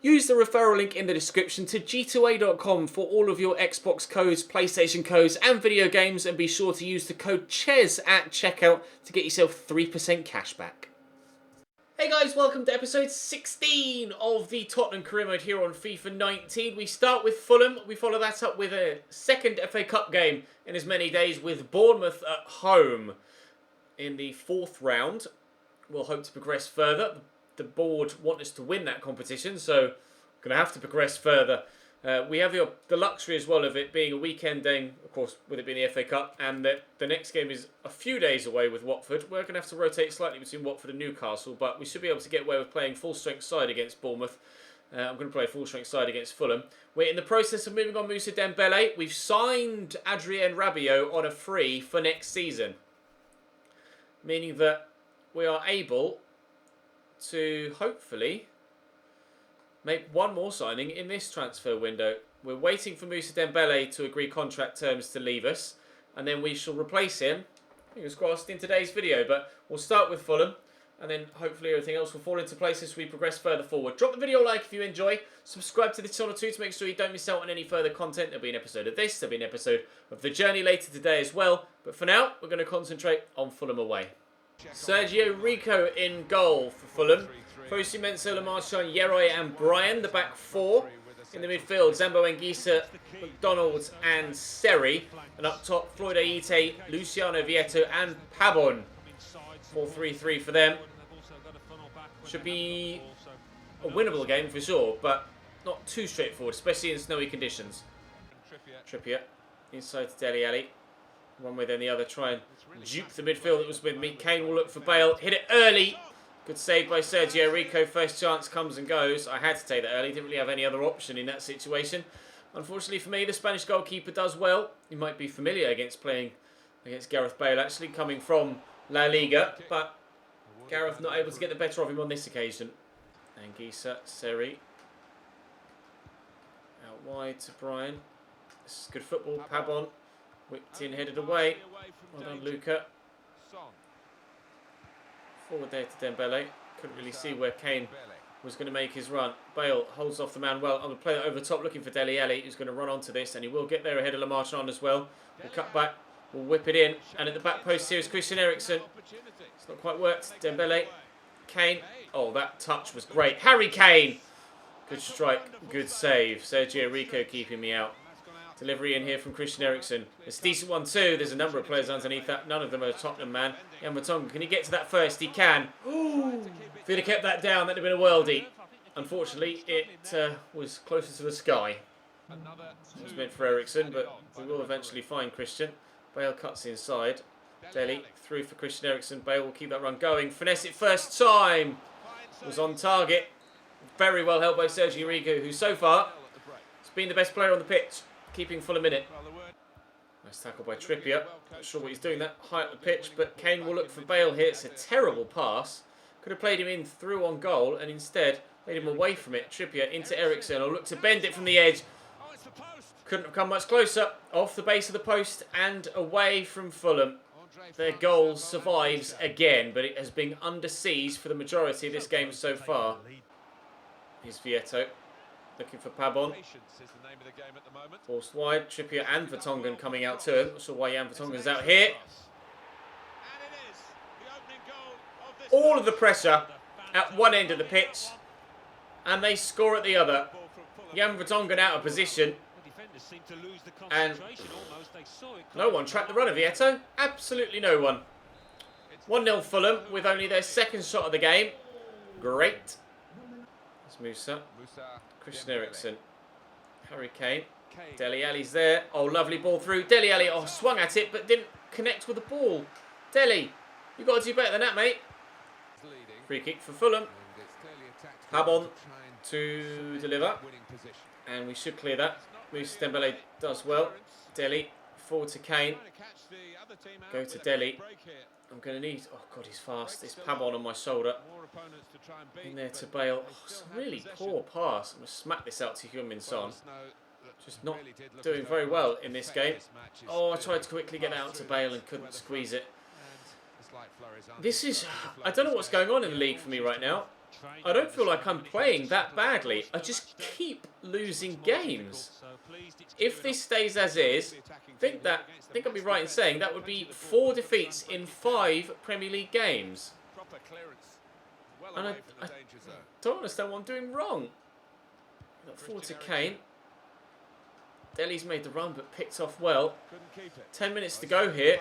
Use the referral link in the description to g2a.com for all of your Xbox codes, PlayStation codes and video games, and be sure to use the code CHES at checkout to get yourself 3% cash back. Hey guys, welcome to episode 16 of the Tottenham career mode here on FIFA 19. We start with Fulham, we follow that up with a second FA Cup game in as many days with Bournemouth at home in the fourth round. We'll hope to progress further. The board want us to win that competition, so we're going to have to progress further. We have the luxury as well of it being a weekend game, of course, with it being the FA Cup, and the next game is a few days away with Watford. We're going to have to rotate slightly between Watford and Newcastle, but we should be able to get away with playing full-strength side against Bournemouth. I'm going to play full-strength side against Fulham. We're in the process of moving on Moussa Dembele. We've signed Adrien Rabiot on a free for next season, meaning that we are able to hopefully make one more signing in this transfer window. We're waiting for Moussa Dembele to agree contract terms to leave us, and then we shall replace him, fingers crossed, in today's video. But we'll start with Fulham, and then hopefully everything else will fall into place as we progress further forward. Drop the video a like if you enjoy. Subscribe to the channel too to make sure you don't miss out on any further content. There'll be an episode of this, there'll be an episode of The Journey later today as well. But for now, we're going to concentrate on Fulham away. Sergio Rico in goal for Fulham. Fosu Mensah, Marchand, Yeroy and Bryan, the back four. In the midfield, Zambo Anguissa, McDonald and Seri. And up top, Floyd Ayite, Luciano Vieto and Pabon. 4-3-3 for them. Should be a winnable game for sure, but not too straightforward, especially in snowy conditions. Trippier inside to Dele Alli. One way then the other, try and dupe the midfield that was with me. Kane will look for Bale, hit it early. Good save by Sergio Rico. First chance comes and goes. I had to take that early, didn't really have any other option in that situation. Unfortunately for me, the Spanish goalkeeper does well. He might be familiar against playing against Gareth Bale, actually coming from La Liga, but Gareth not able to get the better of him on this occasion. Anguissa, Seri. Out wide to Bryan. This is good football. Pabon. Whipped in, headed away. Well done, Luca. Forward there to Dembele. Couldn't really see where Kane was going to make his run. Bale holds off the man well. I'm going to play that over the top, looking for Dele Alli, who's going to run onto this, and he will get there ahead of Le Marchand as well. We'll cut back. We'll whip it in. And at the back post here is Christian Eriksen. It's not quite worked. Dembele. Kane. Oh, that touch was great. Harry Kane. Good strike. Good save. Sergio Rico keeping me out. Delivery in here from Christian Eriksen. It's a decent one too. There's a number of players underneath that. None of them are a Tottenham man. Jan Vertonghen, can he get to that first? He can. Ooh. If he'd have kept that down, that'd have been a worldie. Unfortunately, it was closer to the sky. It was meant for Eriksen, but we will eventually find Christian. Bale cuts inside. Dele through for Christian Eriksen. Bale will keep that run going. Finesse it first time. It was on target. Very well held by Sergio Rico, who so far has been the best player on the pitch, keeping Fulham in it. Nice tackle by Trippier. Not sure what he's doing that high up the pitch, but Kane will look for Bale here. It's a terrible pass. Could have played him in through on goal, and instead played him away from it. Trippier into Eriksen. Will look to bend it from the edge. Couldn't have come much closer. Off the base of the post and away from Fulham. Their goal survives again, but it has been under siege for the majority of this game so far. Here's Vieto. Looking for Pabon. Forced wide. Trippier and Vertonghen coming out to him. Not sure why Jan Vertonghen's out here. All of the pressure at one end of the pitch, and they score at the other. Jan Vertonghen out of position, and no one tracked the run of Vieto. Absolutely no one. 1-0 Fulham with only their second shot of the game. Great. It's Moussa. Christian Eriksen. Harry Kane. Dele Alli's there. Oh, lovely ball through. Dele Alli, oh, swung at it, but didn't connect with the ball. Dele, you've got to do better than that, mate. Free kick for Fulham. Pabon to deliver. And we should clear that. Moussa Dembele does well. Dele, forward to Kane. Go to Dele. I'm going to need... Oh, God, he's fast. It's Pabon on my shoulder. In there to Bale. Oh, it's a really poor pass. I'm going to smack this out to Heung-min Son. Just not doing very well in this game. Oh, I tried to quickly get out to Bale and couldn't squeeze it. This is... I don't know what's going on in the league for me right now. I don't feel like I'm playing that badly. I just keep losing games. If this stays as is, I think I'll be right in saying that would be 4 defeats in 5 Premier League games. And I don't understand what I'm doing wrong. Got forward to Kane. Dele's made the run but picked off well. 10 minutes to go here.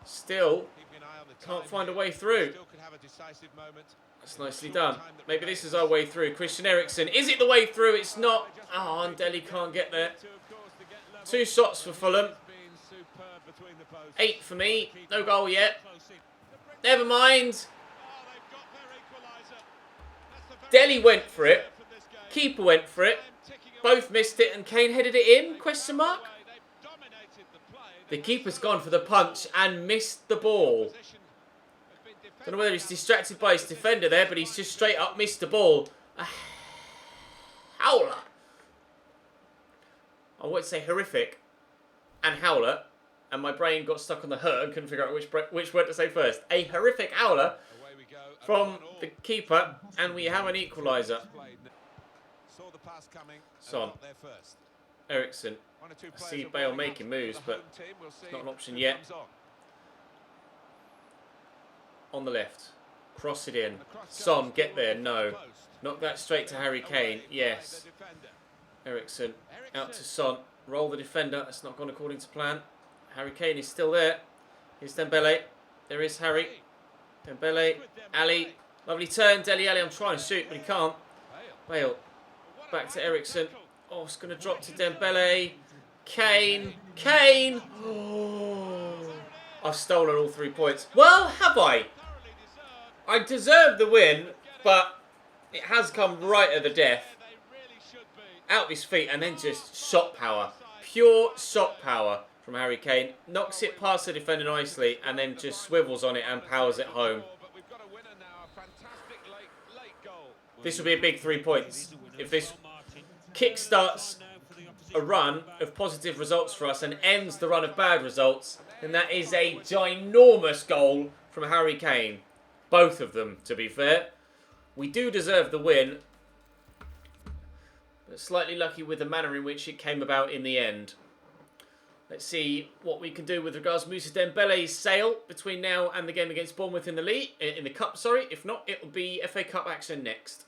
Still can't find a way through. That's nicely done. Maybe this is our way through. Christian Eriksen. Is it the way through? It's not. Oh, and Dele can't get there. 2 shots for Fulham. 8 for me. No goal yet. Never mind. Dele went for it. Keeper went for it. Both missed it and Kane headed it in? Question mark. The keeper's gone for the punch and missed the ball. Don't know whether he's distracted by his defender there, but he's just straight up missed the ball. A howler. I would say horrific and howler, and my brain got stuck on the her and couldn't figure out which word to say first. A horrific howler from the keeper, and we have an equaliser. Son. Eriksen. I see Bale making moves, but it's not an option yet. On the left. Cross it in. Son, get there. No. Knock that straight to Harry Kane. Yes. Eriksen. Out to Son. Roll the defender. That's not gone according to plan. Harry Kane is still there. Here's Dembele. There is Harry. Dembele. Ali. Lovely turn. Dele Alli. I'm trying to shoot, but he can't. Bale. Back to Eriksen. Oh, it's going to drop to Dembele. Kane. Kane. Oh. I've stolen all 3 points. Well, have I? I deserve the win, but it has come right at the death. Out of his feet and then just shot power. Pure shot power from Harry Kane. Knocks it past the defender nicely and then just swivels on it and powers it home. This will be a big 3 points. If this kickstarts a run of positive results for us and ends the run of bad results, then that is a ginormous goal from Harry Kane. Both of them, to be fair. We do deserve the win, but slightly lucky with the manner in which it came about in the end. Let's see what we can do with regards to Moussa Dembele's sale between now and the game against Bournemouth in the cup. If not, it will be FA Cup action next.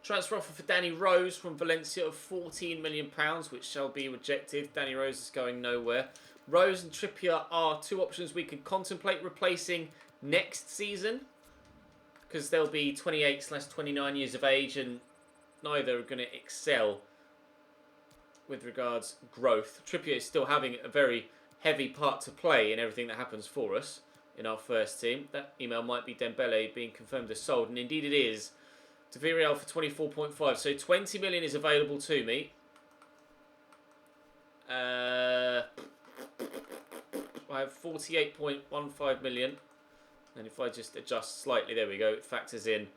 Transfer offer for Danny Rose from Valencia of £14 million, which shall be rejected. Danny Rose is going nowhere. Rose and Trippier are 2 options we can contemplate replacing next season, because they'll be 28/29 years of age and neither are going to excel with regards growth. Trippier is still having a very heavy part to play in everything that happens for us in our first team. That email might be Dembele being confirmed as sold, and indeed it is. To Villarreal for 24.5, so 20 million is available to me. I have 48.15 million. And if I just adjust slightly, there we go, it factors in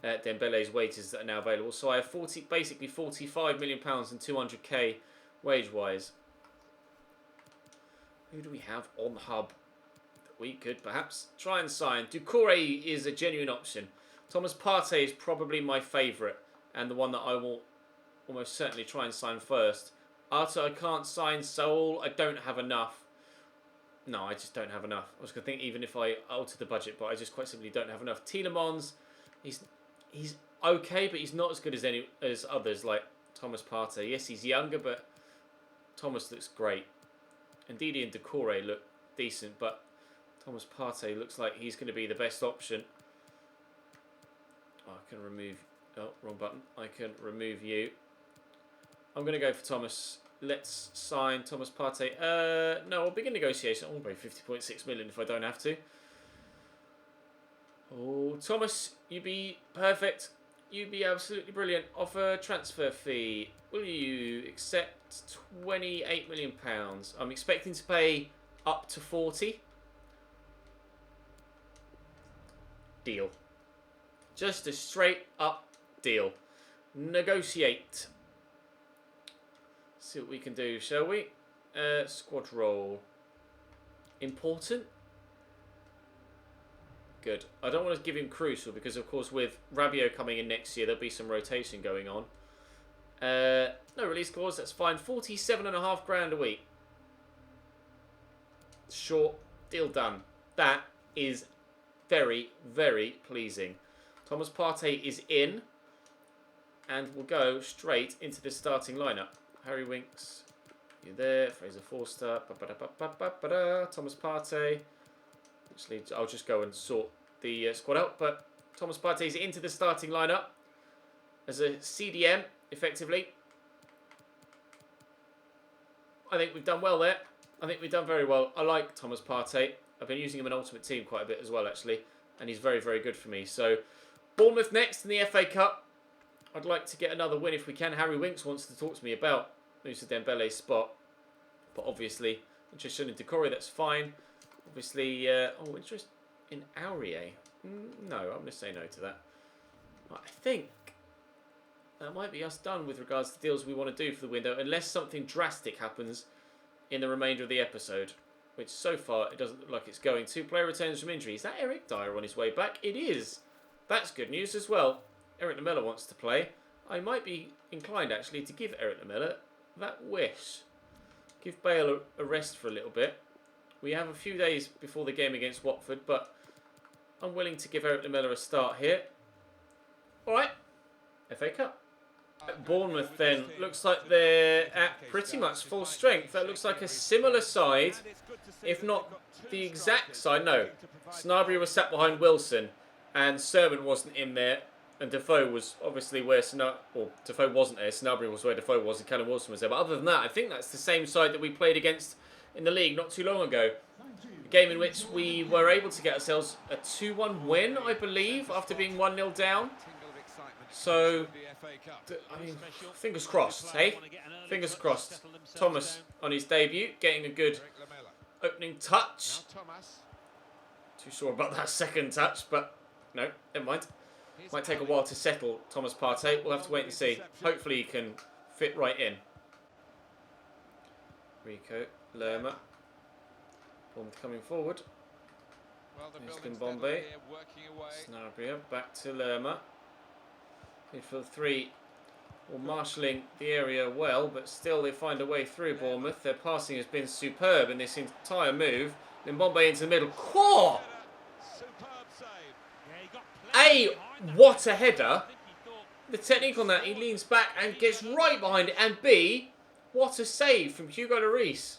Dembele's wages that are now available. So I have basically £45 million and 200k wage-wise. Who do we have on the hub that we could perhaps try and sign? Doucouré is a genuine option. Thomas Partey is probably my favourite and the one that I will almost certainly try and sign first. Arthur, I can't sign. Saul, I don't have enough. No, I just don't have enough. I was going to think even if I alter the budget, but I just quite simply don't have enough. Tielemans, he's okay, but he's not as good as others like Thomas Partey. Yes, he's younger, but Thomas looks great. And Didi and Doucouré look decent, but Thomas Partey looks like he's going to be the best option. Oh, I can remove... Oh, wrong button. I can remove you. I'm going to go for Thomas. Let's sign Thomas Partey. No, I'll begin negotiation. I'll pay 50.6 million if I don't have to. Oh, Thomas, you be perfect. You be absolutely brilliant. Offer transfer fee. Will you accept £28 million? I'm expecting to pay up to 40. Deal. Just a straight up deal. Negotiate. See what we can do, shall we? Squad roll. Important. Good. I don't want to give him crucial because, of course, with Rabiot coming in next year, there'll be some rotation going on. No release clause, that's fine. 47.5 grand a week. Short, deal done. That is very, very pleasing. Thomas Partey is in. And we'll go straight into the starting lineup. Harry Winks, you there. Fraser Forster. Thomas Partey. Actually, I'll just go and sort the squad out. But Thomas Partey's into the starting lineup as a CDM, effectively. I think we've done well there. I think we've done very well. I like Thomas Partey. I've been using him in Ultimate Team quite a bit as well, actually. And he's very, very good for me. So, Bournemouth next in the FA Cup. I'd like to get another win if we can. Harry Winks wants to talk to me about Moussa Dembele's spot. But obviously, interested in Decore, that's fine. Obviously, interest in Aurier. No, I'm going to say no to that. I think that might be us done with regards to deals we want to do for the window, unless something drastic happens in the remainder of the episode, which so far it doesn't look like it's going to. Player returns from injury. Is that Eric Dyer on his way back? It is. That's good news as well. Eric Lamela wants to play. I might be inclined, actually, to give Eric Lamela that wish. Give Bale a rest for a little bit. We have a few days before the game against Watford, but I'm willing to give Eric Lamela a start here. All right, FA Cup. Bournemouth then, looks like they're at pretty much full strength. That looks like a similar side, if not the exact side. No, Sanabria was sat behind Wilson, and Sermon wasn't in there. And Defoe was obviously where Defoe wasn't there. Sanabria was where Defoe was, and Callum Wilson was there. But other than that, I think that's the same side that we played against in the league not too long ago. A game in which we were able to get ourselves a 2-1 win, I believe, after being 1-0 down. So, I mean, fingers crossed, hey? Fingers crossed. Thomas on his debut, getting a good opening touch. Too sure about that second touch, but no, never mind. Might take a while to settle Thomas Partey. We'll have to wait and see. Hopefully he can fit right in. Rico, Lerma. Bournemouth coming forward. There's Bombay. Sanabria, back to Lerma. Midfield 3. Well, marshalling the area well, but still they find a way through Bournemouth. Their passing has been superb in this entire move. Then Bombay into the middle. Quah! What a header. The technique on that, he leans back and gets right behind it. And B, what a save from Hugo Lloris.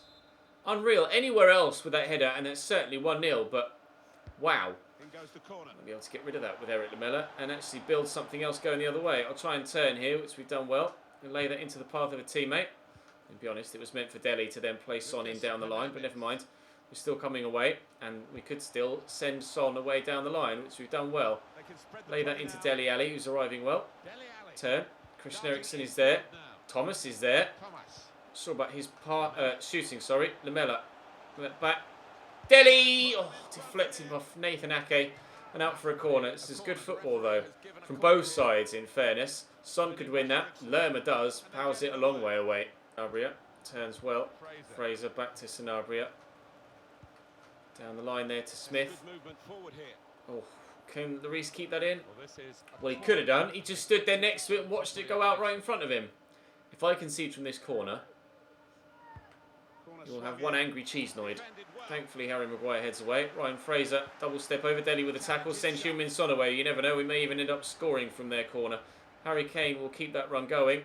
Unreal. Anywhere else with that header, and it's certainly 1-0, but wow. I'll be able to get rid of that with Eric Lamela and actually build something else going the other way. I'll try and turn here, which we've done well, and lay that into the path of a teammate. And be honest, it was meant for Dele to then play Son in down the line, but never mind. We're still coming away, and we could still send Son away down the line, which we've done well. Lay that into Dele Alli, who's arriving well. Turn. Christian Eriksen is there. Thomas is there. Sure about his shooting, sorry. Lamela. Back. Dele! Oh, deflected off Nathan Ake and out for a corner. This is good football, though, from both sides, in fairness. Son could win that. Lerma does. Powers it a long way away. Sanabria turns well. Fraser back to Sanabria. Down the line there to Smith. Oh, can Lloris keep that in? Well, he could have done. He just stood there next to it and watched it go out right in front of him. If I concede from this corner, you'll have one angry cheesenoid. Thankfully, Harry Maguire heads away. Ryan Fraser, double step over Dele with a tackle, sends Heung-min Son away. You never know, we may even end up scoring from their corner. Harry Kane will keep that run going.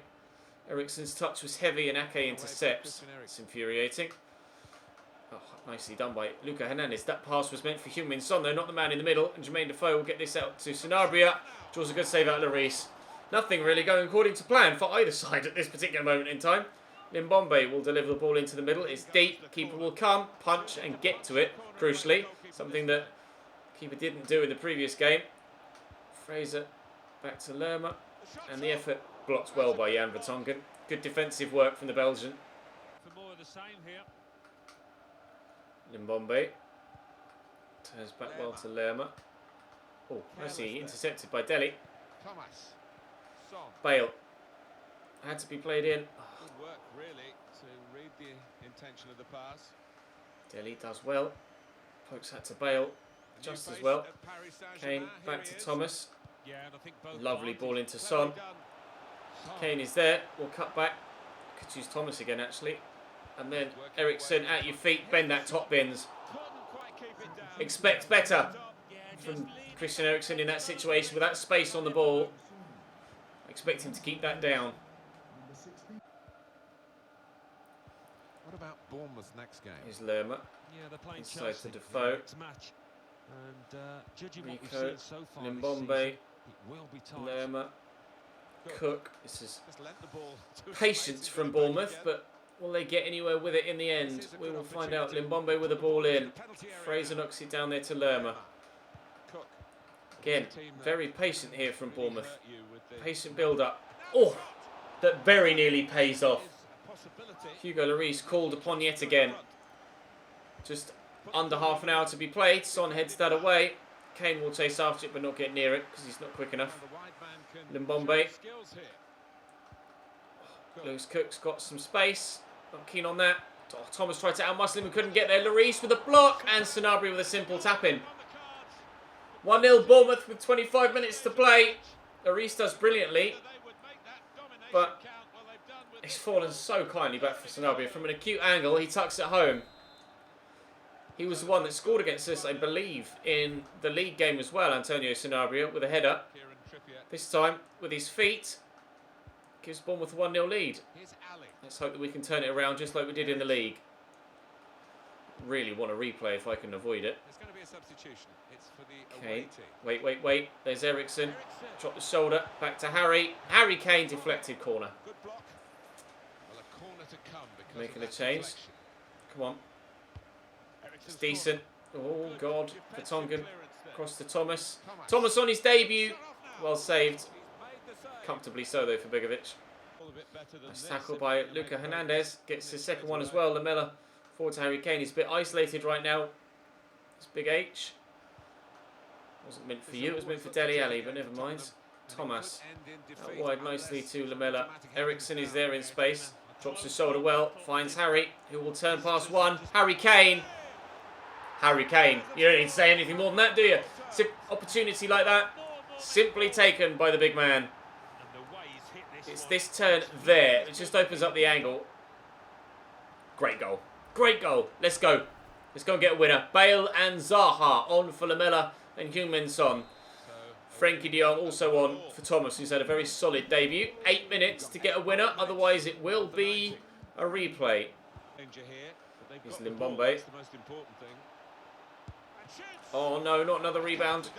Eriksen's touch was heavy and Ake intercepts. It's infuriating. Oh, nicely done by Luca Hernandez. That pass was meant for Heung-min Son, though, not the man in the middle. And Jermaine Defoe will get this out to Sanabria. Draws a good save out of Lloris. Nothing really going according to plan for either side at this particular moment in time. Limbombe will deliver the ball into the middle. It's deep. Keeper will come, punch and get to it, crucially. Something that keeper didn't do in the previous game. Fraser back to Lerma. And the effort blocked well by Jan Vertonghen. Good defensive work from the Belgian. Limbombe turns back well to Lerma. Oh, nicely intercepted by Dele. Bale had to be played in. Good work, really, to read the intention of the pass. Dele does well. Pokes that to Bale. just as well. Kane back to Thomas. Lovely ball into Son. Kane is there. We'll cut back. Could use Thomas again, actually. And then Ericsson at your feet. Bend that top bins. Expect better from Christian Eriksen in that situation with that space on the ball. Expect him to keep that down. What about Bournemouth's next game? Here's Lerma. Yeah, they're playing Inside Chelsea to Defoe. next match. And judging what we've Rico, seen so far this Limbombe, season, it will be tight. Lerma, Cook. This is Just lent the ball to his patience mates from in the back Bournemouth, again. but will they get anywhere with it in the end? We will find out. Limbombe with the ball in. Fraser knocks it down there to Lerma. Cook. Again, very patient here from Really Bournemouth. hurt you with the Patient build-up. Oh, that very nearly pays off. possibility. Hugo Lloris called upon yet again. Just under half an hour to be played. Son heads that away. Kane will chase after it but not get near it because he's not quick enough. The wide man can Limbombe. show skills here. Lewis Cook's got some space. Not keen on that. Oh, Thomas tried to outmuscle him and couldn't get there. Lloris with a block and Sanabria with a simple tap-in. 1-0 Bournemouth with 25 minutes to play. Lloris does brilliantly, but he's fallen so kindly back for Sanabria. From an acute angle, he tucks it home. He was the one that scored against us, I believe, in the league game as well, Antonio Sanabria, with a header. This time, with his feet, gives Bournemouth a 1-0 lead. Let's hope that we can turn it around just like we did in the league. Really want a replay if I can avoid it. There's going to be a substitution. It's for the Okay, away team. wait. There's Ericsson. Drop the shoulder. Back to Harry. Harry Kane, deflected corner. Good block. Well, a corner to come because Making of a that change. deflection. Come on. It's decent. Oh, God. Vertonghen. Across to Thomas. Thomas on his debut. Well saved. Comfortably so, though, for Begovic. Nice tackle by Luca Hernandez. Gets his second one as well. Lamela forward to Harry Kane. He's a bit isolated right now. It's Big H. Wasn't meant for you. It was meant for Dele Alli, but never mind. Thomas. Out wide nicely to Lamela. Ericsson is there in space. Drops his shoulder well. Finds Harry, who will turn past one. Harry Kane. Harry Kane. You don't need to say anything more than that, do you? It's an opportunity like that. Simply taken by the big man. It's this turn there. It just opens up the angle. Great goal. Great goal. Let's go. Let's go and get a winner. Bale and Zaha on for Lamela and Heung-min Son. Frenkie de Jong also on for Thomas, who's had a very solid debut. 8 minutes to get a winner. Otherwise, it will be a replay. Here's Limbombe. Oh, no, not another rebound.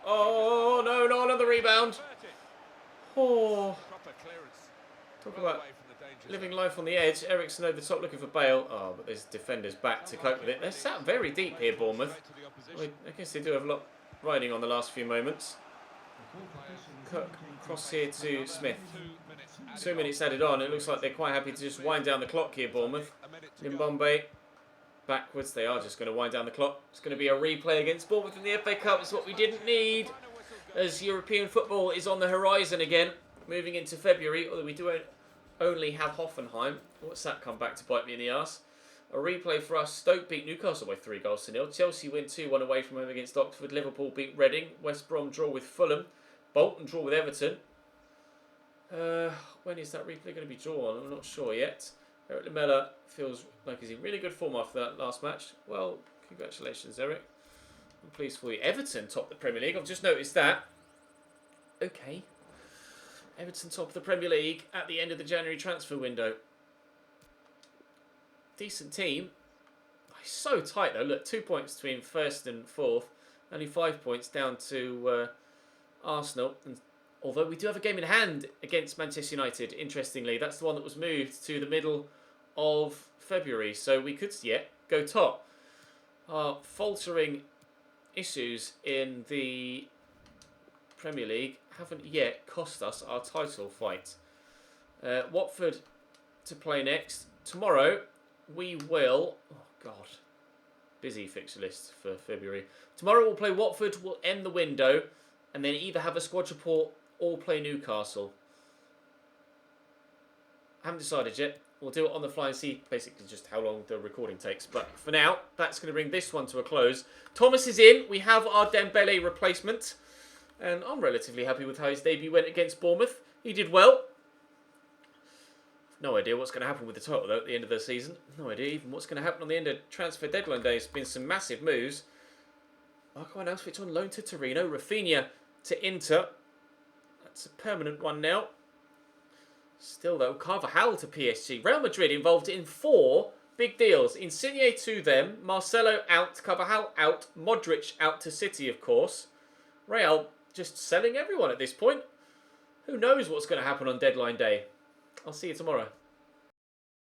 Oh, no, not another rebound. Oh, talk about living life on the edge. Ericsson over the top looking for Bale. Oh, but there's defenders back to cope with it. They're sat very deep here, Bournemouth. I guess they do have a lot riding on the last few moments. Cook, cross here to Smith. 2 minutes added on. It looks like they're quite happy to just wind down the clock here, Bournemouth. Limbombe, backwards. They are just going to wind down the clock. It's going to be a replay against Bournemouth in the FA Cup. It's what we didn't need, as European football is on the horizon again, moving into February, although we do only have Hoffenheim. What's that come back to bite me in the arse? A replay for us. Stoke beat Newcastle by 3-0. Chelsea win 2-1 away from home against Oxford. Liverpool beat Reading. West Brom draw with Fulham. Bolton draw with Everton. When is that replay going to be drawn? I'm not sure yet. Eric Lamela feels like he's in really good form after that last match. Well, congratulations, Eric. I'm pleased for you. Everton top the Premier League. I've just noticed that. Okay. Everton top of the Premier League at the end of the January transfer window. Decent team. It's so tight though. Look, 2 points between first and fourth. Only 5 points down to Arsenal. And although we do have a game in hand against Manchester United, interestingly, that's the one that was moved to the middle of February. So we could yet go top. Our faltering issues in the Premier League haven't yet cost us our title fight. Watford to play next. Tomorrow we will... Oh, God. Busy fixture list for February. Tomorrow we'll play Watford. We'll end the window. And then either have a squad report or play Newcastle. I haven't decided yet. We'll do it on the fly and see basically just how long the recording takes. But for now, that's going to bring this one to a close. Thomas is in. We have our Dembele replacement. And I'm relatively happy with how his debut went against Bournemouth. He did well. No idea what's going to happen with the total, though, at the end of the season. No idea even what's going to happen on the end of transfer deadline day. It's been some massive moves. Marco Arnautovic on loan to Torino. Rafinha to Inter. That's a permanent one now. Still, though, Carvajal to PSG. Real Madrid involved in 4 big deals. Insigne to them. Marcelo out. Carvajal out. Modric out to City, of course. Real just selling everyone at this point. Who knows what's going to happen on deadline day? I'll see you tomorrow.